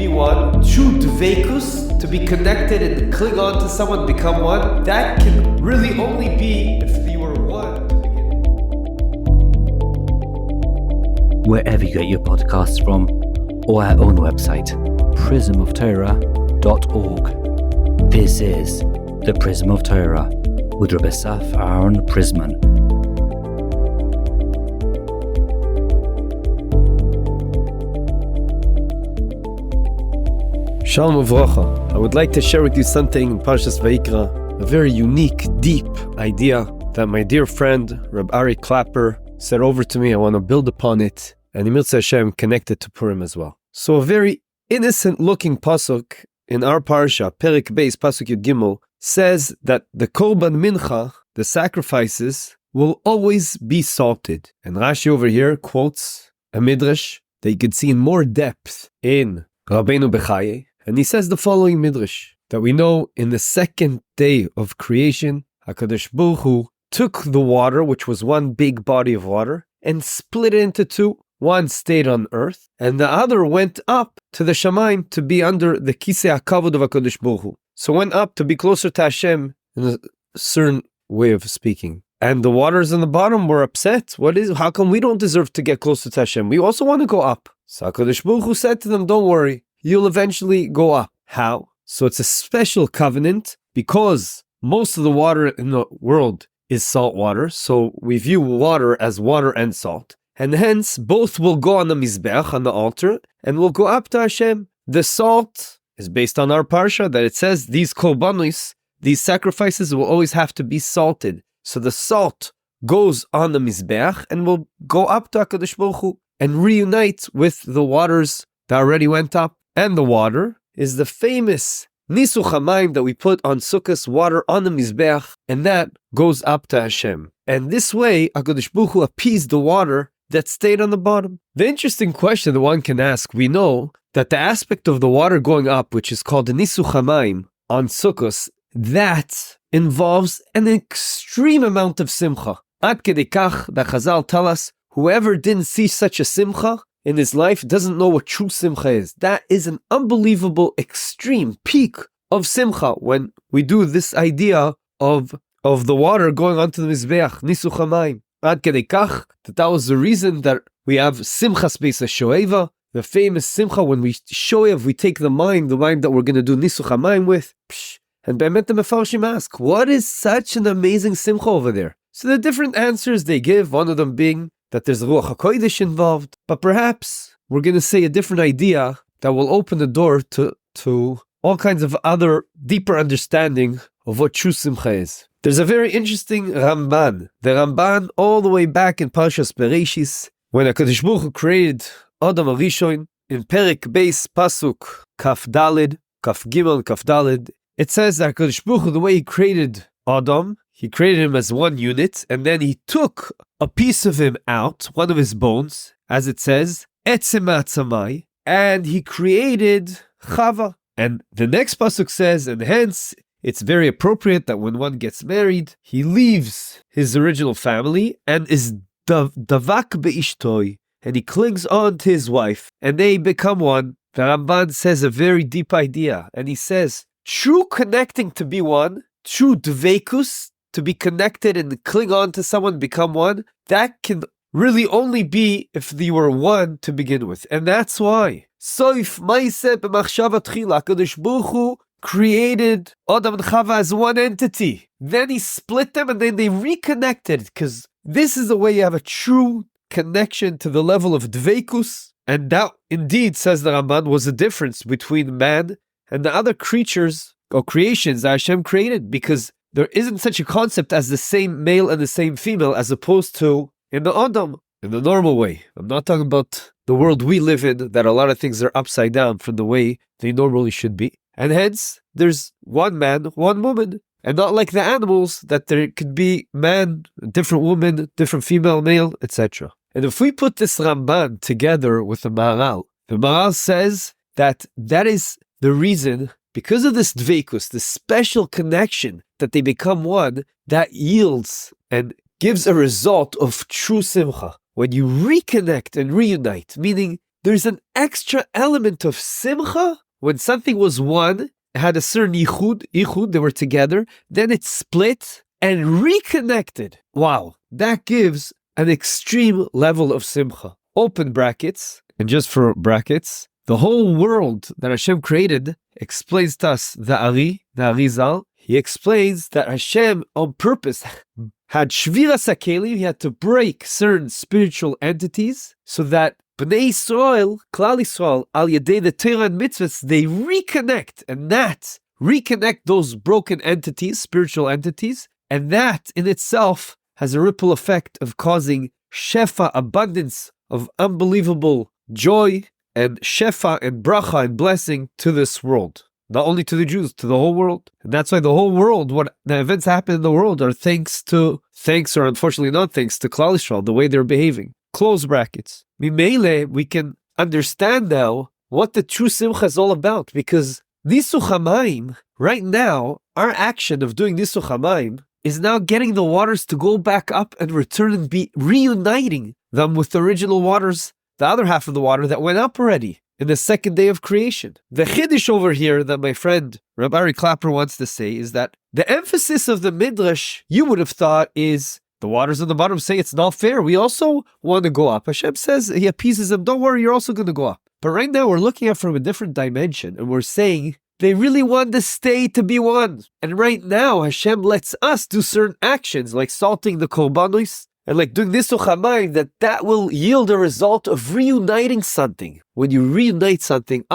be one, true dveikus, to be connected and cling on to someone, become one, that can really only be if you were one to begin with. Wherever you get your podcasts from, or our own website, prismoftorah.org. This is the Prism of Torah with Rabbi Asaf Aaron Prisman. Shalom uvracha. I would like to share with you something in Parshas Vayikra, a very unique, deep idea that my dear friend, Reb Ari Clapper, said over to me. I want to build upon it, and Mirza Hashem connected to Purim as well. So a very innocent-looking pasuk in our parsha, Perek Beis, pasuk Yud Gimel, says that the korban mincha, the sacrifices, will always be salted. And Rashi over here quotes a midrash that you could see in more depth in Rabbeinu Bechaye, and he says the following midrash, that we know in the second day of creation, HaKadosh Baruch Hu took the water, which was one big body of water, and split it into two. One stayed on earth, and the other went up to the Shamayim to be under the Kisei HaKavod of HaKadosh Baruch Hu. So went up to be closer to Hashem in a certain way of speaking. And the waters in the bottom were upset. How come we don't deserve to get closer to Hashem? We also want to go up. So HaKadosh Baruch Hu said to them, don't worry, you'll eventually go up. How? So it's a special covenant because most of the water in the world is salt water. So we view water as water and salt. And hence, both will go on the Mizbeach, on the altar, and will go up to Hashem. The salt is based on our Parsha, that it says these korbanos, these sacrifices will always have to be salted. So the salt goes on the Mizbeach and will go up to HaKadosh Baruch Hu and reunite with the waters that already went up. And the water is the famous Nisuch HaMayim that we put on Sukkah's water on the Mizbeach, and that goes up to Hashem. And this way, HaKadosh Baruch Hu appeased the water that stayed on the bottom. The interesting question that one can ask, we know that the aspect of the water going up, which is called the Nisuch HaMayim on Sukkos, that involves an extreme amount of Simcha. Ad kedei kach, the Chazal tell us, whoever didn't see such a Simcha in his life doesn't know what true Simcha is. That is an unbelievable extreme peak of Simcha when we do this idea of the water going onto the Mizbeach, Nisuch HaMayim. Ad kedei kach, that was the reason that we have Simcha Beis HaShoeva, the famous Simcha when we shoev, we take the wine that we're going to do Nisuch HaMayim with. And Be'emet the Mefarshim ask, what is such an amazing Simcha over there? So the different answers they give, one of them being that there's Ruach HaKodesh involved, but perhaps we're going to say a different idea that will open the door to all kinds of other deeper understanding of what true Simcha is. There's a very interesting Ramban. The Ramban, all the way back in Parshas Bereshis, when HaKadosh Baruch Hu created Adam HaRishon, in Perek Beis Pasuk Kaf Daled, Kaf Gimel, Kaf Daled, it says that HaKadosh Baruch Hu, the way He created Adam, He created him as one unit, and then He took a piece of him out, one of his bones, as it says, Etzem Atzamai, and He created Chava. And the next pasuk says, and hence it's very appropriate that when one gets married, he leaves his original family and is davak be'ishtoi, and he clings on to his wife, and they become one. The Ramban says a very deep idea, and he says, true connecting to be one, true dveikus, to be connected and cling on to someone, become one, that can really only be if you were one to begin with. And that's why Soif Maaseh b'machshava tchila, HaKadosh Baruch Hu created Adam and Chava as one entity. Then He split them and then they reconnected, because this is the way you have a true connection to the level of dveikus. And that indeed, says the Ramban, was the difference between man and the other creatures or creations that Hashem created, because there isn't such a concept as the same male and the same female as opposed to in the Adam, in the normal way. I'm not talking about the world we live in, that a lot of things are upside down from the way they normally should be. And hence, there's one man, one woman. And not like the animals, that there could be man, different woman, different female, male, etc. And if we put this Ramban together with the Maharal says that is the reason, because of this dveikus, this special connection, that they become one, that yields and gives a result of true simcha. When you reconnect and reunite, meaning there's an extra element of Simcha when something was one, it had a certain yichud, they were together, then it split and reconnected. Wow, that gives an extreme level of Simcha. Open brackets, and just for brackets, the whole world that Hashem created explains to us the Arizal. He explains that Hashem on purpose had shviras hakelim, he had to break certain spiritual entities so that Bnei Yisrael, Klal Yisrael, al yedei the Torah and mitzvahs, they reconnect, and that reconnect those broken entities, spiritual entities, and that in itself has a ripple effect of causing shefa, abundance of unbelievable joy and shefa and bracha and blessing to this world. Not only to the Jews, to the whole world. And that's why the whole world, what the events happen in the world are thanks or unfortunately not thanks to Klal Yisrael, the way they're behaving. Close brackets. Mimele, we can understand now what the true Simcha is all about, because Nisuch HaMayim, right now, our action of doing Nisuch HaMayim is now getting the waters to go back up and return and be reuniting them with the original waters, the other half of the water that went up already in the second day of creation. The chiddush over here that my friend Rabbi Ari Clapper wants to say is that the emphasis of the Midrash, you would have thought, is the waters on the bottom say it's not fair. We also want to go up. Hashem says he appeases them. Don't worry, you're also going to go up. But right now we're looking at from a different dimension, and we're saying they really want the state to be one. And right now Hashem lets us do certain actions like salting the korbanos and like doing this Nisuch that will yield a result of reuniting something. When you reunite something,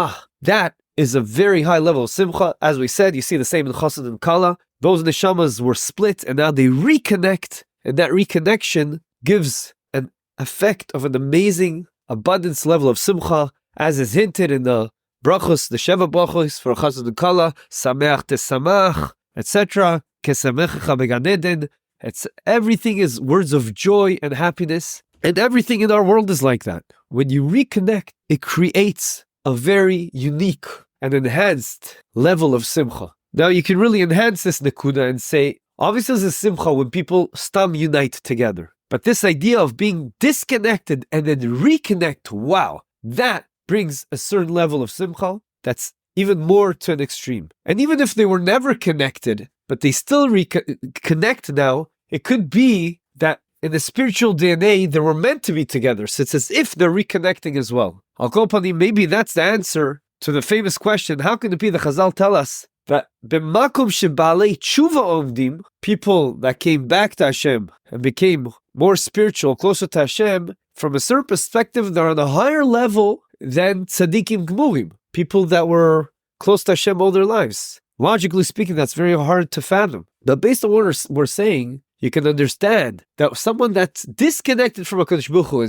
that is a very high level of Simcha. As we said, you see the same in Chassid and Kala. Those neshamas were split and now they reconnect. And that reconnection gives an effect of an amazing abundance level of Simcha, as is hinted in the brachos, the Sheva brachos for Chassid and Kala, Sameach tesamach, etc. Kesamecha began Eden. Everything is words of joy and happiness, and everything in our world is like that. When you reconnect, it creates a very unique and enhanced level of Simcha. Now you can really enhance this Nakuda and say, obviously there's a Simcha when people stam unite together. But this idea of being disconnected and then reconnect, wow, that brings a certain level of Simcha that's even more to an extreme. And even if they were never connected, but they still connect now, it could be that in the spiritual DNA, they were meant to be together. So it's as if they're reconnecting as well. Al kol panim, maybe that's the answer to the famous question, how can it be the Chazal tell us that b'makom shebalei tshuva omdim, people that came back to Hashem and became more spiritual, closer to Hashem, from a certain perspective, they're on a higher level than tzaddikim gmurim, people that were close to Hashem all their lives. Logically speaking, that's very hard to fathom. But based on what we're saying, you can understand that someone that's disconnected from HaKadosh Baruch Hu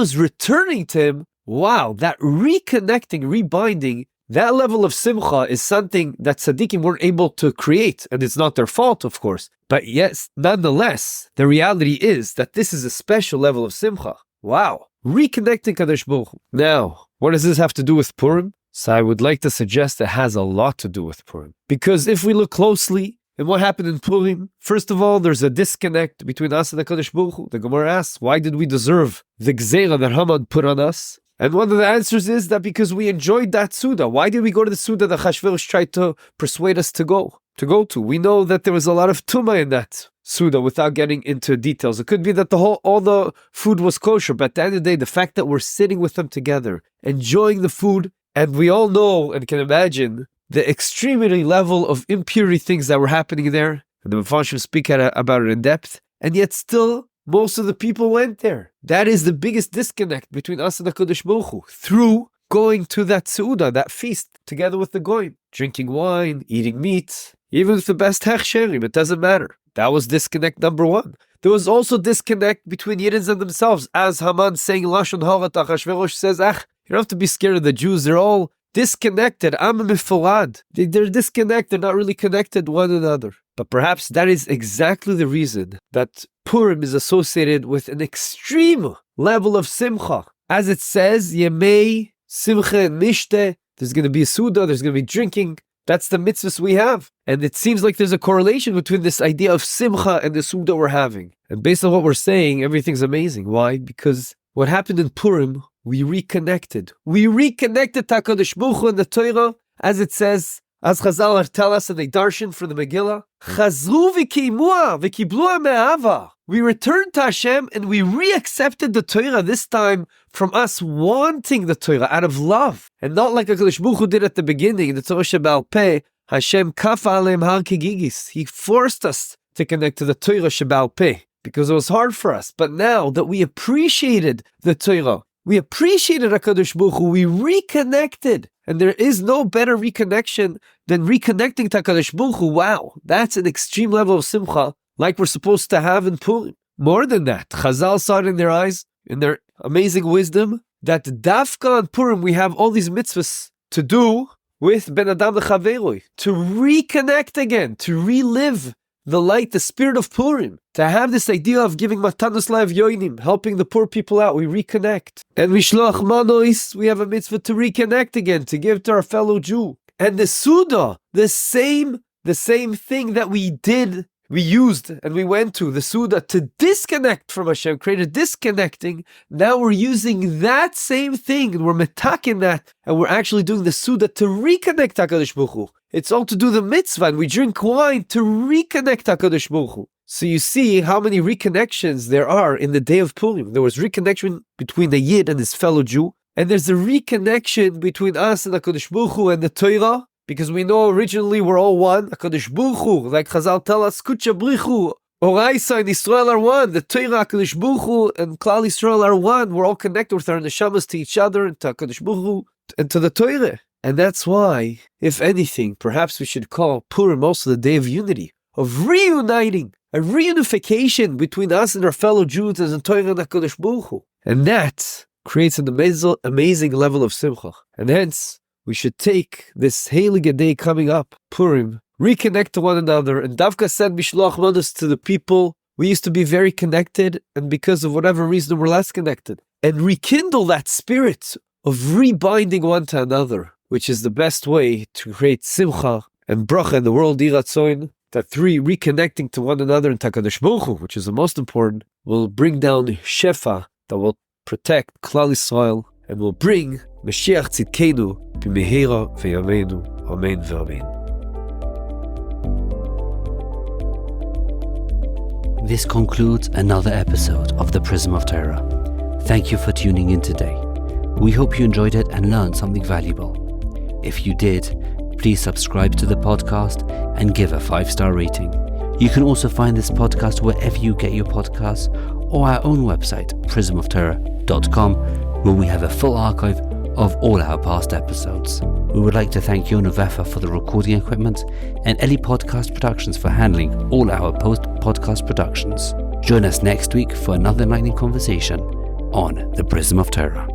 is returning to him. Wow, that reconnecting, rebinding, that level of Simcha is something that tzaddikim weren't able to create, and it's not their fault, of course. But yes, nonetheless, the reality is that this is a special level of Simcha. Wow, reconnecting Kadosh Baruch Hu. Now, what does this have to do with Purim? So I would like to suggest it has a lot to do with Purim. Because if we look closely at what happened in Purim, first of all, there's a disconnect between us and the Kadosh Baruch Hu. The Gemara asks, why did we deserve the Gzeira that Haman put on us? And one of the answers is that because we enjoyed that Suda. Why did we go to the Suda that Achashverosh tried to persuade us to go to? We know that there was a lot of Tumah in that Suda without getting into details. It could be that all the food was kosher, but at the end of the day, the fact that we're sitting with them together, enjoying the food, and we all know and can imagine the extremity level of impurity things that were happening there, and the Mepharshim speak about it in depth, and yet still, most of the people went there. That is the biggest disconnect between us and the Kodesh Baruch Hu, through going to that Seudah, that feast, together with the Goyim, drinking wine, eating meat, even with the best hechsherim, it doesn't matter. That was disconnect number one. There was also disconnect between Yiddish and themselves, as Haman saying, Lashon Hara, Achashverosh says, you don't have to be scared of the Jews, they're all disconnected. Am mifurad. They're disconnected, they're not really connected one another. But perhaps that is exactly the reason that Purim is associated with an extreme level of Simcha. As it says, Yemei Simcha Nishte, there's going to be a Suda, there's going to be drinking. That's the mitzvahs we have. And it seems like there's a correlation between this idea of Simcha and the Suda we're having. And based on what we're saying, everything's amazing. Why? Because what happened in Purim we reconnected. We reconnected to HaKadosh Baruch Hu in the Torah, as it says, as Chazal tell us in the Darshan for the Megillah, Chazru v'kiimua v'kiblua me'ava. We returned to Hashem and we reaccepted the Torah, this time from us wanting the Torah out of love. And not like HaKadosh Baruch Hu did at the beginning, in the Torah Sheba'al Peh, Hashem kafa aleim har kigigis. He forced us to connect to the Torah Sheba'al Peh, because it was hard for us. But now that we appreciated the Torah, we appreciated HaKadosh Baruch Hu, we reconnected. And there is no better reconnection than reconnecting to HaKadosh Baruch Hu. Wow, that's an extreme level of Simcha, like we're supposed to have in Purim. More than that, Chazal saw it in their eyes, in their amazing wisdom, that Dafka on Purim we have all these mitzvahs to do with Ben Adam Lechaveroi, to reconnect again, to relive the light, the spirit of Purim, to have this idea of giving Matanus Lav Yoinim, helping the poor people out. We reconnect. And Mishloach Manois, we have a mitzvah to reconnect again, to give to our fellow Jew. And the Suda, the same thing that we used and we went to, the Suda, to disconnect from Hashem, created disconnecting. Now we're using that same thing and we're metaking that, and we're actually doing the Suda to reconnect HaKadosh Baruch Hu. It's all to do the mitzvah, and we drink wine to reconnect HaKadosh Baruch Hu. So you see how many reconnections there are in the day of Purim. There was reconnection between the Yid and his fellow Jew, and there's a reconnection between us and HaKadosh Baruch Hu and the Torah, because we know originally we're all one. HaKadosh Baruch Hu, like Chazal tell us, Kutsha Brichu, Oraisa and Israel are one. The Torah, HaKadosh Baruch Hu, and Klal Yisrael are one. We're all connected with our neshamas to each other and to HaKadosh Baruch Hu and to the Torah. And that's why, if anything, perhaps we should call Purim also the day of unity, of reuniting, a reunification between us and our fellow Jews and the Torah and HaKadosh Baruch Hu. And that creates an amazing level of Simcha. And hence, we should take this Heilige day coming up, Purim, reconnect to one another, and Davka send Mishloach Manos to the people. We used to be very connected, and because of whatever reason we're less connected. And rekindle that spirit of rebinding one to another, which is the best way to create Simcha and Bracha in the world, Yiratzoin, that through reconnecting to one another in HaKadosh Baruch Hu, which is the most important, will bring down Shefa that will protect Klal Yisrael and will bring Mashiach Tzidkenu b'mehira v'yameinu. Amen v'amen. This concludes another episode of the Prism of Torah. Thank you for tuning in today. We hope you enjoyed it and learned something valuable. If you did, please subscribe to the podcast and give a 5-star rating. You can also find this podcast wherever you get your podcasts, or our own website, prismoftorah.com, where we have a full archive of all our past episodes. We would like to thank Yona Vefa for the recording equipment and Eli Podcast Productions for handling all our post-podcast productions. Join us next week for another enlightening conversation on the Prism of Torah.